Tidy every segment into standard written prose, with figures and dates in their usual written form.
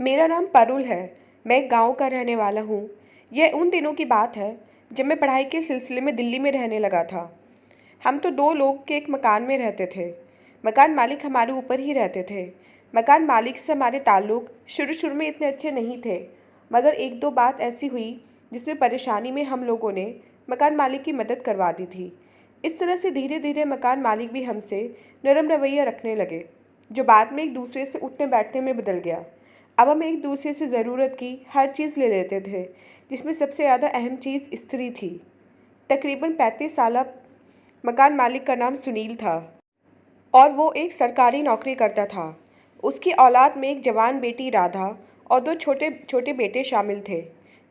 मेरा नाम पारुल है। मैं एक गांव का रहने वाला हूँ। यह उन दिनों की बात है जब मैं पढ़ाई के सिलसिले में दिल्ली में रहने लगा था। हम तो दो लोग के एक मकान में रहते थे। मकान मालिक हमारे ऊपर ही रहते थे। मकान मालिक से हमारे ताल्लुक शुरू शुरू में इतने अच्छे नहीं थे, मगर एक दो बात ऐसी हुई जिसमें परेशानी में हम लोगों ने मकान मालिक की मदद करवा दी थी। इस तरह से धीरे धीरे मकान मालिक भी हमसे नरम रवैया रखने लगे, जो बाद में एक दूसरे से उठने बैठने में बदल गया। अब हम एक दूसरे से ज़रूरत की हर चीज़ ले लेते थे, जिसमें सबसे ज़्यादा अहम चीज़ स्त्री थी। तकरीबन 35 साल मकान मालिक का नाम सुनील था और वो एक सरकारी नौकरी करता था। उसकी औलाद में एक जवान बेटी राधा और दो छोटे छोटे बेटे शामिल थे।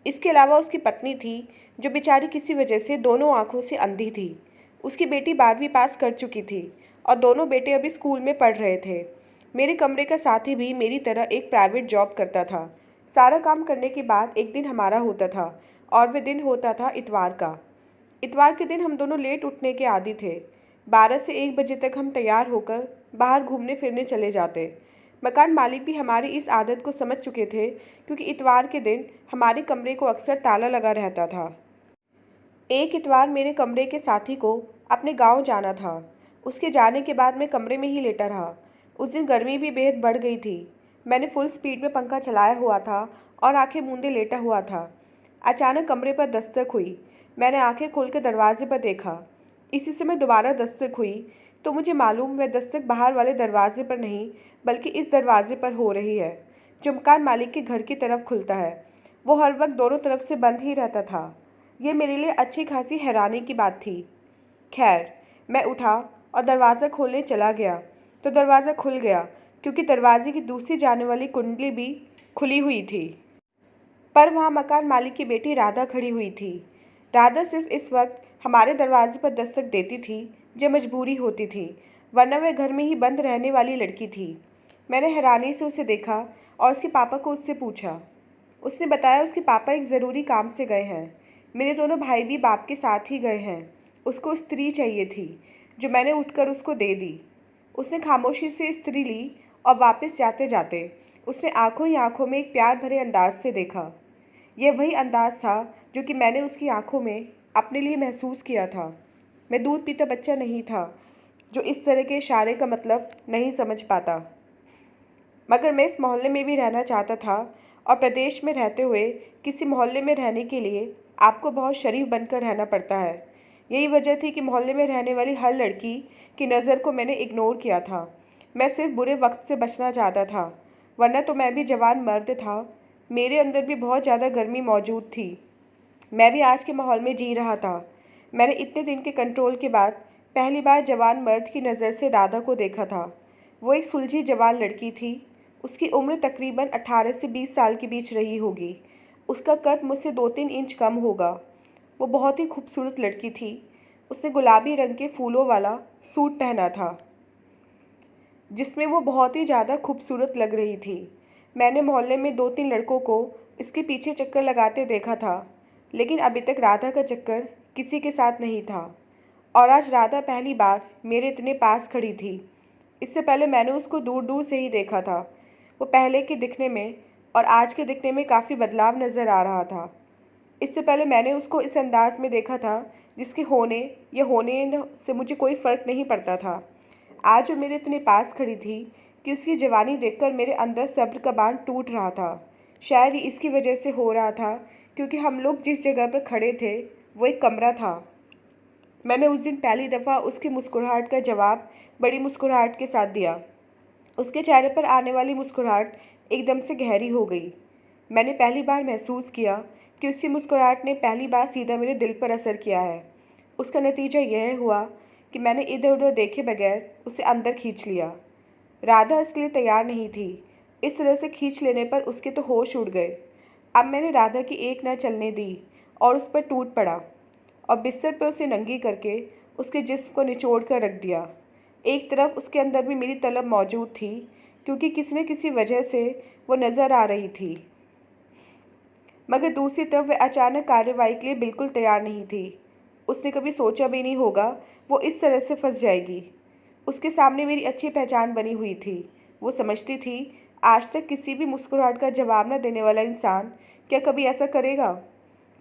इसके अलावा उसकी पत्नी थी, जो बेचारी किसी वजह से दोनों आंखों से अंधी थी। उसकी बेटी 12वीं पास कर चुकी थी और दोनों बेटे अभी स्कूल में पढ़ रहे थे। मेरे कमरे का साथी भी मेरी तरह एक प्राइवेट जॉब करता था। सारा काम करने के बाद एक दिन हमारा होता था और वह दिन होता था इतवार का। इतवार के दिन हम दोनों लेट उठने के आदी थे। 12 से 1 बजे तक हम तैयार होकर बाहर घूमने फिरने चले जाते। मकान मालिक भी हमारी इस आदत को समझ चुके थे, क्योंकि इतवार के दिन हमारे कमरे को अक्सर ताला लगा रहता था। एक इतवार मेरे कमरे के साथी को अपने गांव जाना था। उसके जाने के बाद मैं कमरे में ही लेटा रहा। उस दिन गर्मी भी बेहद बढ़ गई थी। मैंने फुल स्पीड में पंखा चलाया हुआ था और आंखें मूंदे लेटा हुआ था। अचानक कमरे पर दस्तक हुई। मैंने आंखें खोलकर दरवाजे पर देखा। इसी समय दोबारा दस्तक हुई, तो मुझे मालूम वह दस्तक बाहर वाले दरवाजे पर नहीं, बल्कि इस दरवाजे पर हो रही है, जो मकान मालिक के घर की तरफ खुलता है। वो हर वक्त दोनों तरफ से बंद ही रहता था। यह मेरे लिए अच्छी खासी हैरानी की बात थी। खैर, मैं उठा और दरवाज़ा खोलने चला गया तो दरवाज़ा खुल गया, क्योंकि दरवाजे की दूसरी जाने वाली कुंडली भी खुली हुई थी। पर वहाँ मकान मालिक की बेटी राधा खड़ी हुई थी। राधा सिर्फ इस वक्त हमारे दरवाजे पर दस्तक देती थी जब मजबूरी होती थी, वरना वह घर में ही बंद रहने वाली लड़की थी। मैंने हैरानी से उसे देखा और उसके पापा को उससे पूछा। उसने बताया उसके पापा एक ज़रूरी काम से गए हैं। मेरे दोनों भाई भी बाप के साथ ही गए हैं। उसको स्त्री चाहिए थी, जो मैंने उठकर उसको दे दी। उसने खामोशी से स्त्री ली और वापस जाते जाते उसने आंखों ही आंखों में एक प्यार भरे अंदाज से देखा। यह वही अंदाज था जो कि मैंने उसकी आंखों में अपने लिए महसूस किया था। मैं दूध पीता बच्चा नहीं था जो इस तरह के इशारे का मतलब नहीं समझ पाता, मगर मैं इस मोहल्ले में भी रहना चाहता था, और प्रदेश में रहते हुए किसी मोहल्ले में रहने के लिए आपको बहुत शरीफ बनकर रहना पड़ता है। यही वजह थी कि मोहल्ले में रहने वाली हर लड़की की नज़र को मैंने इग्नोर किया था। मैं सिर्फ बुरे वक्त से बचना चाहता था, वरना तो मैं भी जवान मर्द था। मेरे अंदर भी बहुत ज़्यादा गर्मी मौजूद थी। मैं भी आज के माहौल में जी रहा था। मैंने इतने दिन के कंट्रोल के बाद पहली बार जवान मर्द की नज़र से राधा को देखा था। वो एक सुलझी जवान लड़की थी। उसकी उम्र तकरीबन 18 से 20 साल के बीच रही होगी। उसका कद मुझसे 2-3 इंच कम होगा। वो बहुत ही खूबसूरत लड़की थी। उसने गुलाबी रंग के फूलों वाला सूट पहना था, जिसमें वो बहुत ही ज़्यादा खूबसूरत लग रही थी। मैंने मोहल्ले में 2-3 लड़कों को इसके पीछे चक्कर लगाते देखा था, लेकिन अभी तक राधा का चक्कर किसी के साथ नहीं था। और आज राधा पहली बार मेरे इतने पास खड़ी थी। इससे पहले मैंने उसको दूर दूर से ही देखा था। वो पहले के दिखने में और आज के दिखने में काफ़ी बदलाव नज़र आ रहा था। इससे पहले मैंने उसको इस अंदाज में देखा था जिसके होने या होने से मुझे कोई फ़र्क नहीं पड़ता था। आज वो मेरे इतने पास खड़ी थी कि उसकी जवानी देखकर मेरे अंदर सब्र का बांध टूट रहा था। शायद ये इसकी वजह से हो रहा था क्योंकि हम लोग जिस जगह पर खड़े थे वो एक कमरा था। मैंने उस दिन पहली दफ़ा उसकी मुस्कुराहट का जवाब बड़ी मुस्कुराहट के साथ दिया। उसके चेहरे पर आने वाली मुस्कुराहट एकदम से गहरी हो गई। मैंने पहली बार महसूस किया कि उसकी मुस्कुराहट ने पहली बार सीधा मेरे दिल पर असर किया है। उसका नतीजा यह हुआ कि मैंने इधर उधर देखे बगैर उसे अंदर खींच लिया। राधा इसके लिए तैयार नहीं थी। इस तरह से खींच लेने पर उसके तो होश उड़ गए। अब मैंने राधा की एक न चलने दी और उस पर टूट पड़ा और बिस्तर पर उसे नंगी करके उसके जिस्म को निचोड़ कर रख दिया। एक तरफ उसके अंदर भी मेरी तलब मौजूद थी, क्योंकि किसी न किसी वजह से वो नज़र आ रही थी, मगर दूसरी तरफ वह अचानक कार्रवाई के लिए बिल्कुल तैयार नहीं थी। उसने कभी सोचा भी नहीं होगा वो इस तरह से फंस जाएगी। उसके सामने मेरी अच्छी पहचान बनी हुई थी। वो समझती थी आज तक किसी भी मुस्कुराहट का जवाब न देने वाला इंसान क्या कभी ऐसा करेगा?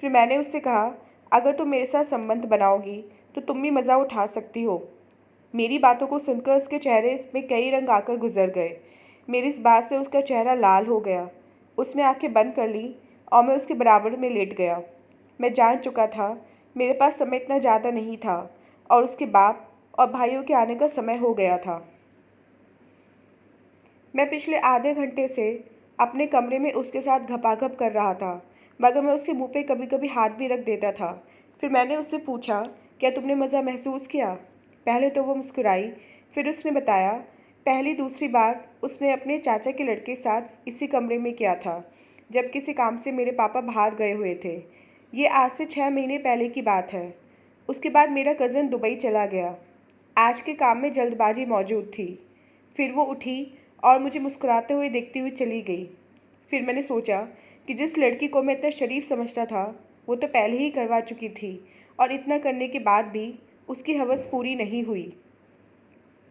फिर मैंने उससे कहा, अगर तुम मेरे साथ संबंध बनाओगी तो तुम भी मज़ा उठा सकती हो। मेरी बातों को सुनकर उसके चेहरे में कई रंग आकर गुजर गए। मेरी इस बात से उसका चेहरा लाल हो गया। उसने आंखें बंद कर ली और मैं उसके बराबर में लेट गया। मैं जान चुका था मेरे पास समय इतना ज़्यादा नहीं था और उसके बाप और भाइयों के आने का समय हो गया था। मैं पिछले आधे घंटे से अपने कमरे में उसके साथ घपाघप कर रहा था, मगर मैं उसके मुंह पे कभी कभी हाथ भी रख देता था। फिर मैंने उससे पूछा, क्या तुमने मज़ा महसूस किया? पहले तो वो मुस्कुराई, फिर उसने बताया, पहली दूसरी बार उसने अपने चाचा के लड़के के साथ इसी कमरे में किया था, जब किसी काम से मेरे पापा बाहर गए हुए थे। ये आज से 6 महीने पहले की बात है। उसके बाद मेरा कज़न दुबई चला गया। आज के काम में जल्दबाजी मौजूद थी। फिर वो उठी और मुझे मुस्कुराते हुए देखती हुई चली गई। फिर मैंने सोचा कि जिस लड़की को मैं इतना शरीफ समझता था वो तो पहले ही करवा चुकी थी और इतना करने के बाद भी उसकी हवस पूरी नहीं हुई।